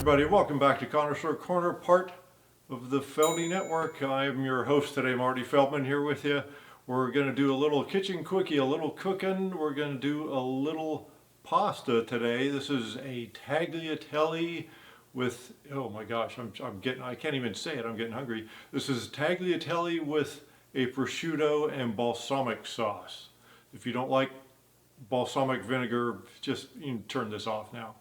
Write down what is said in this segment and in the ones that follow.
everybody, welcome back to Connoisseur Corner, part of the Feldy Network. I am your host today, Marty Feldman, here with you. We're going to do a little kitchen quickie, a little cooking. We're going to do a little pasta today. This is a tagliatelle with, oh my gosh, I can't even say it, I'm getting hungry. This is tagliatelle with a prosciutto and balsamic sauce. If you don't like balsamic vinegar, just you can turn this off now.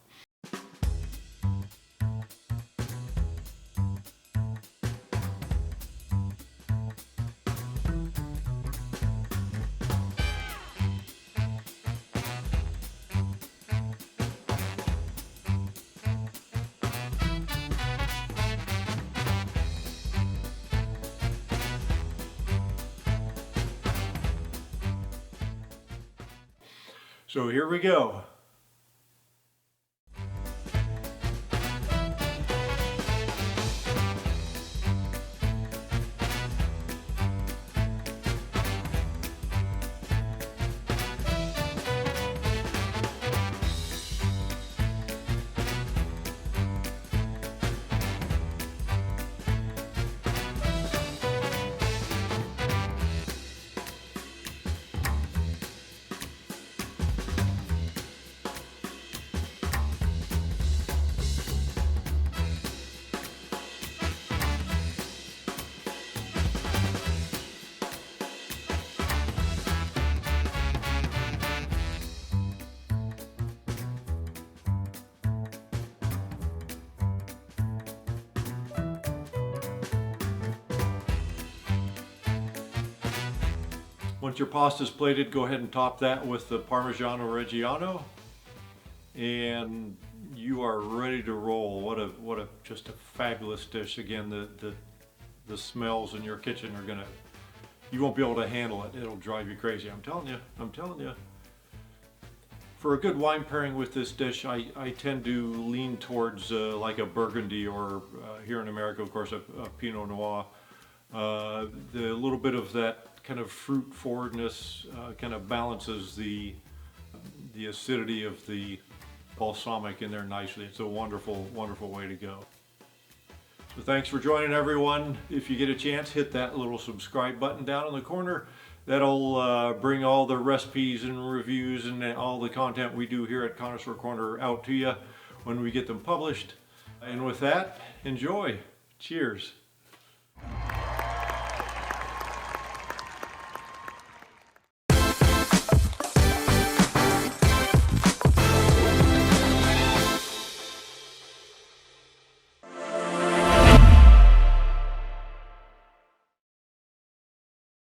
So here we go. Once your pasta's plated, go ahead and top that with the Parmigiano Reggiano, and you are ready to roll. What a just a fabulous dish. Again, the smells in your kitchen are you won't be able to handle it. It'll drive you crazy. I'm telling you. For a good wine pairing with this dish, I tend to lean towards like a Burgundy, or here in America, of course, a Pinot Noir. The little bit of that kind of fruit forwardness kind of balances the acidity of the balsamic in there nicely. It's a wonderful, wonderful way to go. So thanks for joining, everyone. If you get a chance, hit that little subscribe button down in the corner. That'll bring all the recipes and reviews and all the content we do here at Connoisseur Corner out to you when we get them published. And with that, enjoy. Cheers.